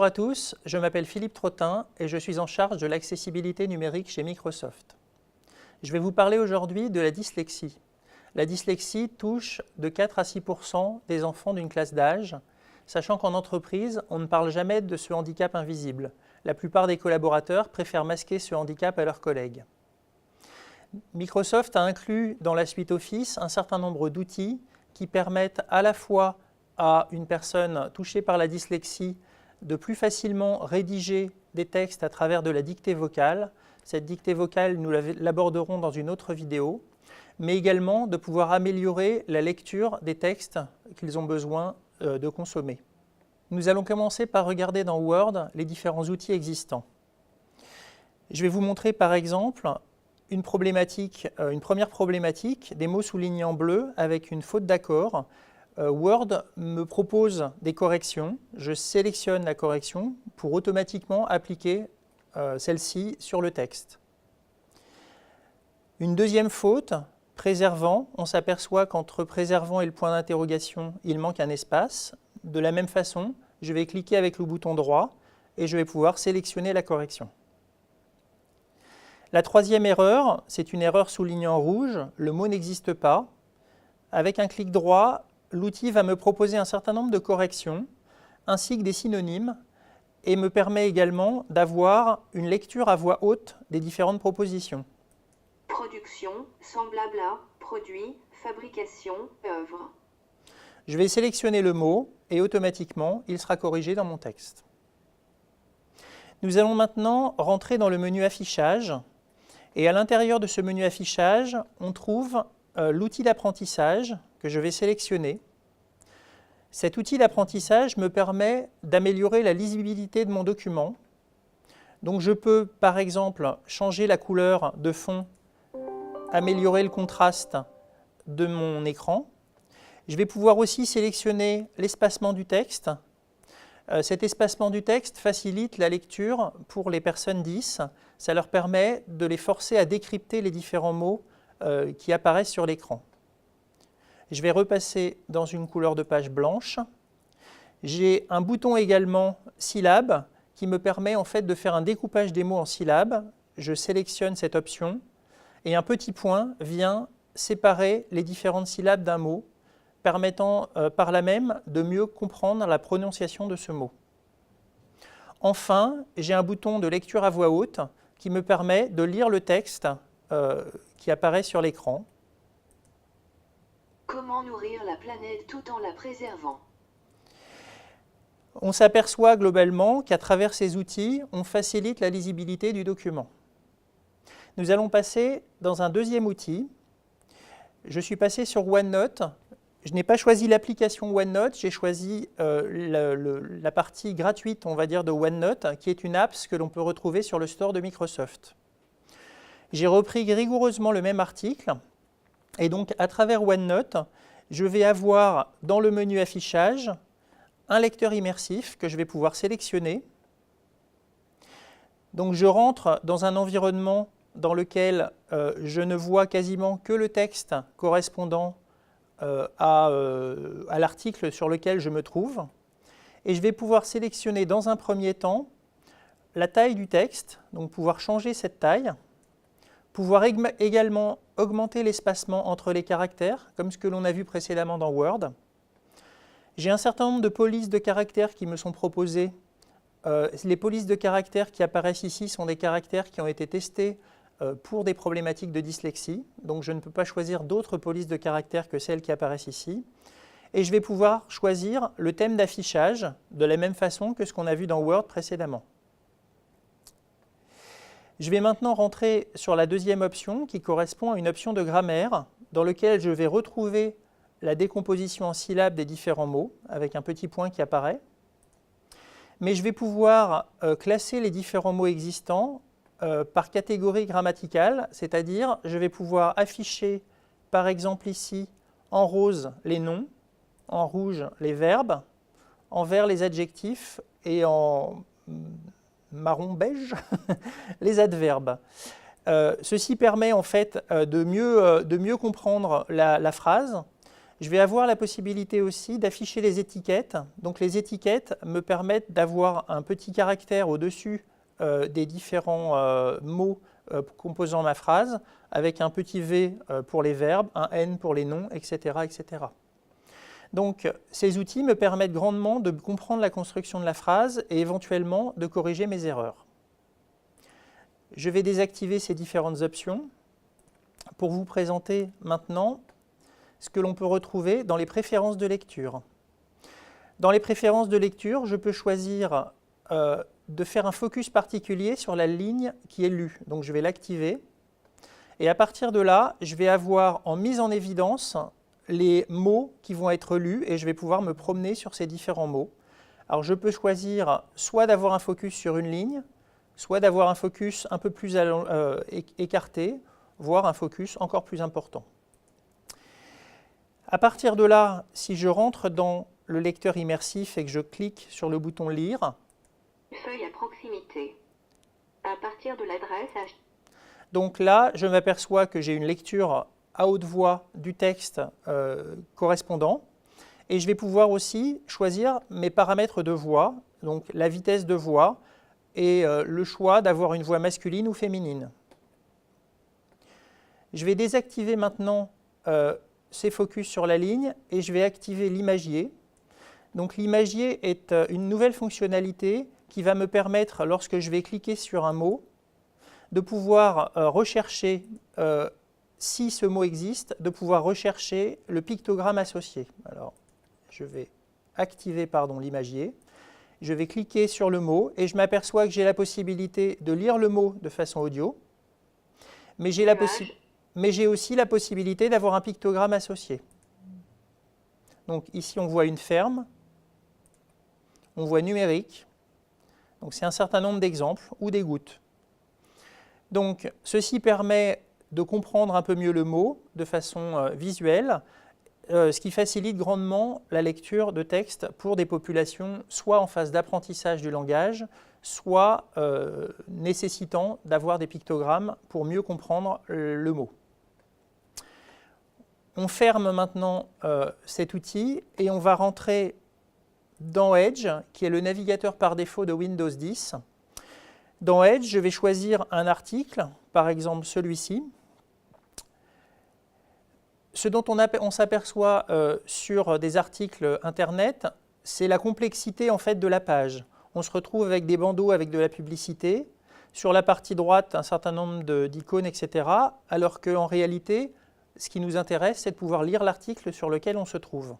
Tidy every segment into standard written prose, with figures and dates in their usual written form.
Bonjour à tous, je m'appelle Philippe Trottin et je suis en charge de l'accessibilité numérique chez Microsoft. Je vais vous parler aujourd'hui de la dyslexie. La dyslexie touche de 4 à 6% des enfants d'une classe d'âge, sachant qu'en entreprise, on ne parle jamais de ce handicap invisible. La plupart des collaborateurs préfèrent masquer ce handicap à leurs collègues. Microsoft a inclus dans la suite Office un certain nombre d'outils qui permettent à la fois à une personne touchée par la dyslexie de plus facilement rédiger des textes à travers de la dictée vocale. Cette dictée vocale, nous l'aborderons dans une autre vidéo, mais également de pouvoir améliorer la lecture des textes qu'ils ont besoin de consommer. Nous allons commencer par regarder dans Word les différents outils existants. Je vais vous montrer par exemple une première problématique, des mots soulignés en bleu avec une faute d'accord. Word me propose des corrections, je sélectionne la correction pour automatiquement appliquer celle-ci sur le texte. Une deuxième faute, préservant, on s'aperçoit qu'entre préservant et le point d'interrogation, il manque un espace. De la même façon, je vais cliquer avec le bouton droit et je vais pouvoir sélectionner la correction. La troisième erreur, c'est une erreur soulignée en rouge, le mot n'existe pas. Avec un clic droit, l'outil va me proposer un certain nombre de corrections, ainsi que des synonymes, et me permet également d'avoir une lecture à voix haute des différentes propositions. Production, semblable à, produit, fabrication, œuvre. Je vais sélectionner le mot et automatiquement, il sera corrigé dans mon texte. Nous allons maintenant rentrer dans le menu affichage. Et à l'intérieur de ce menu affichage, on trouve l'outil d'apprentissage que je vais sélectionner. Cet outil d'apprentissage me permet d'améliorer la lisibilité de mon document. Donc je peux par exemple changer la couleur de fond, améliorer le contraste de mon écran. Je vais pouvoir aussi sélectionner l'espacement du texte. Cet espacement du texte facilite la lecture pour les personnes 10. Ça leur permet de les forcer à décrypter les différents mots qui apparaissent sur l'écran. Je vais repasser dans une couleur de page blanche. J'ai un bouton également syllabes qui me permet en fait de faire un découpage des mots en syllabes. Je sélectionne cette option et un petit point vient séparer les différentes syllabes d'un mot, permettant par là même de mieux comprendre la prononciation de ce mot. Enfin, j'ai un bouton de lecture à voix haute qui me permet de lire le texte qui apparaît sur l'écran. Comment nourrir la planète tout en la préservant? On s'aperçoit globalement qu'à travers ces outils, on facilite la lisibilité du document. Nous allons passer dans un deuxième outil. Je suis passé sur OneNote. Je n'ai pas choisi l'application OneNote, j'ai choisi la partie gratuite, on va dire, de OneNote, qui est une app que l'on peut retrouver sur le store de Microsoft. J'ai repris rigoureusement le même article, et donc à travers OneNote, je vais avoir dans le menu affichage un lecteur immersif que je vais pouvoir sélectionner. Donc je rentre dans un environnement dans lequel je ne vois quasiment que le texte correspondant à l'article sur lequel je me trouve. Et je vais pouvoir sélectionner dans un premier temps la taille du texte, donc pouvoir changer cette taille, pouvoir également augmenter l'espacement entre les caractères, comme ce que l'on a vu précédemment dans Word. J'ai un certain nombre de polices de caractères qui me sont proposées. Les polices de caractères qui apparaissent ici sont des caractères qui ont été testés pour des problématiques de dyslexie, donc je ne peux pas choisir d'autres polices de caractères que celles qui apparaissent ici. Et je vais pouvoir choisir le thème d'affichage de la même façon que ce qu'on a vu dans Word précédemment. Je vais maintenant rentrer sur la deuxième option qui correspond à une option de grammaire dans laquelle je vais retrouver la décomposition en syllabes des différents mots avec un petit point qui apparaît. Mais je vais pouvoir classer les différents mots existants par catégorie grammaticale, c'est-à-dire je vais pouvoir afficher par exemple ici en rose les noms, en rouge les verbes, en vert les adjectifs et en marron beige les adverbes. Ceci permet en fait de mieux comprendre la phrase. Je vais avoir la possibilité aussi d'afficher les étiquettes. Donc les étiquettes me permettent d'avoir un petit caractère au-dessus des différents mots composant ma phrase, avec un petit V pour les verbes, un N pour les noms, etc., etc. Donc ces outils me permettent grandement de comprendre la construction de la phrase et éventuellement de corriger mes erreurs. Je vais désactiver ces différentes options pour vous présenter maintenant ce que l'on peut retrouver dans les préférences de lecture. Dans les préférences de lecture, je peux choisir de faire un focus particulier sur la ligne qui est lue. Donc je vais l'activer et à partir de là, je vais avoir en mise en évidence les mots qui vont être lus et je vais pouvoir me promener sur ces différents mots. Alors je peux choisir soit d'avoir un focus sur une ligne, soit d'avoir un focus un peu plus écarté, voire un focus encore plus important. À partir de là, si je rentre dans le lecteur immersif et que je clique sur le bouton « Lire », Feuille à proximité. À partir de l'adresse donc là, je m'aperçois que j'ai une lecture à haute voix du texte correspondant et je vais pouvoir aussi choisir mes paramètres de voix, donc la vitesse de voix et le choix d'avoir une voix masculine ou féminine. Je vais désactiver maintenant ces focus sur la ligne et je vais activer l'imagier. Donc l'imagier est une nouvelle fonctionnalité qui va me permettre, lorsque je vais cliquer sur un mot, de pouvoir rechercher, si ce mot existe, de pouvoir rechercher le pictogramme associé. Alors, je vais activer l'imagier, je vais cliquer sur le mot et je m'aperçois que j'ai la possibilité de lire le mot de façon audio, mais j'ai aussi la possibilité d'avoir un pictogramme associé. Donc ici, on voit une ferme, on voit numérique, donc c'est un certain nombre d'exemples, ou des gouttes. Donc ceci permet de comprendre un peu mieux le mot de façon visuelle, ce qui facilite grandement la lecture de textes pour des populations soit en phase d'apprentissage du langage, soit nécessitant d'avoir des pictogrammes pour mieux comprendre le mot. On ferme maintenant cet outil et on va rentrer dans Edge, qui est le navigateur par défaut de Windows 10. Dans Edge, je vais choisir un article, par exemple celui-ci. Ce dont on s'aperçoit sur des articles Internet, c'est la complexité en fait de la page. On se retrouve avec des bandeaux avec de la publicité, sur la partie droite un certain nombre d'icônes, etc. Alors qu'en réalité, ce qui nous intéresse, c'est de pouvoir lire l'article sur lequel on se trouve.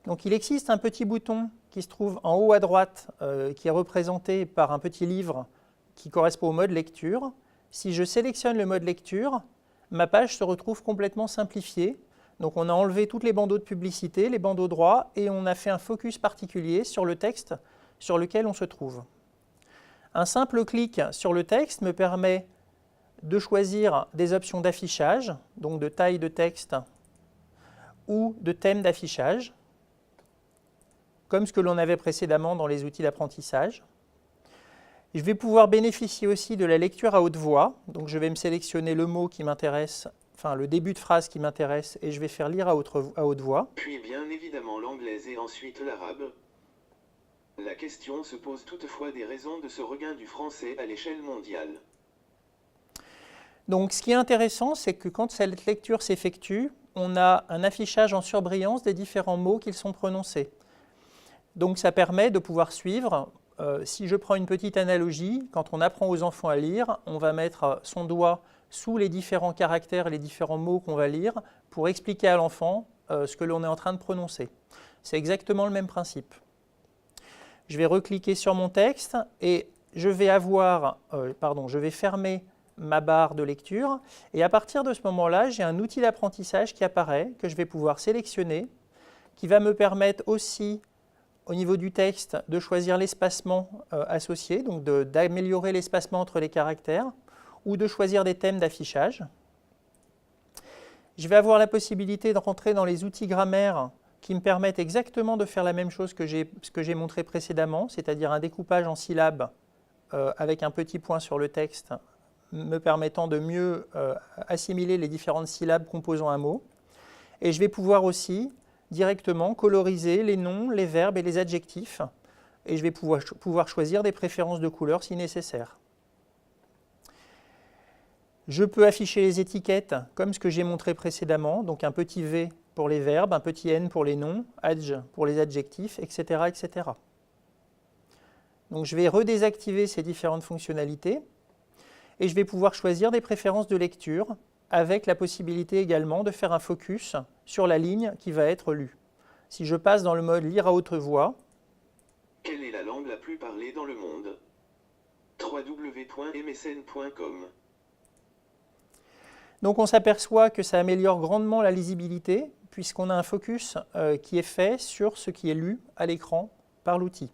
Donc il existe un petit bouton qui se trouve en haut à droite, qui est représenté par un petit livre qui correspond au mode lecture. Si je sélectionne le mode lecture, ma page se retrouve complètement simplifiée. Donc on a enlevé toutes les bandeaux de publicité, les bandeaux droits, et on a fait un focus particulier sur le texte sur lequel on se trouve. Un simple clic sur le texte me permet de choisir des options d'affichage, donc de taille de texte ou de thème d'affichage, comme ce que l'on avait précédemment dans les outils d'apprentissage. Je vais pouvoir bénéficier aussi de la lecture à haute voix, donc je vais me sélectionner le mot qui m'intéresse, enfin le début de phrase qui m'intéresse, et je vais faire lire à haute voix. Puis bien évidemment l'anglais et ensuite l'arabe. La question se pose toutefois des raisons de ce regain du français à l'échelle mondiale. Donc ce qui est intéressant, c'est que quand cette lecture s'effectue, on a un affichage en surbrillance des différents mots qui sont prononcés. Donc ça permet de pouvoir suivre. Si je prends une petite analogie, quand on apprend aux enfants à lire, on va mettre son doigt sous les différents caractères et les différents mots qu'on va lire pour expliquer à l'enfant ce que l'on est en train de prononcer. C'est exactement le même principe. Je vais recliquer sur mon texte et je vais fermer ma barre de lecture et à partir de ce moment-là, j'ai un outil d'apprentissage qui apparaît, que je vais pouvoir sélectionner, qui va me permettre aussi au niveau du texte de choisir l'espacement associé, donc d'améliorer l'espacement entre les caractères ou de choisir des thèmes d'affichage. Je vais avoir la possibilité de rentrer dans les outils grammaire qui me permettent exactement de faire la même chose que j'ai montré précédemment, c'est-à-dire un découpage en syllabes avec un petit point sur le texte me permettant de mieux assimiler les différentes syllabes composant un mot. Et je vais pouvoir aussi directement coloriser les noms, les verbes et les adjectifs. Et je vais pouvoir choisir des préférences de couleurs si nécessaire. Je peux afficher les étiquettes comme ce que j'ai montré précédemment, donc un petit V pour les verbes, un petit N pour les noms, Adj pour les adjectifs, etc., etc. Donc je vais redésactiver ces différentes fonctionnalités et je vais pouvoir choisir des préférences de lecture avec la possibilité également de faire un focus sur la ligne qui va être lue. Si je passe dans le mode lire à haute voix, quelle est la langue la plus parlée dans le monde? www.msn.com. donc on s'aperçoit que ça améliore grandement la lisibilité puisqu'on a un focus qui est fait sur ce qui est lu à l'écran par l'outil.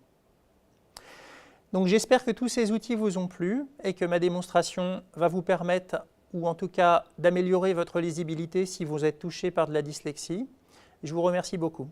Donc j'espère que tous ces outils vous ont plu et que ma démonstration va vous permettre, ou en tout cas d'améliorer votre lisibilité si vous êtes touché par de la dyslexie. Je vous remercie beaucoup.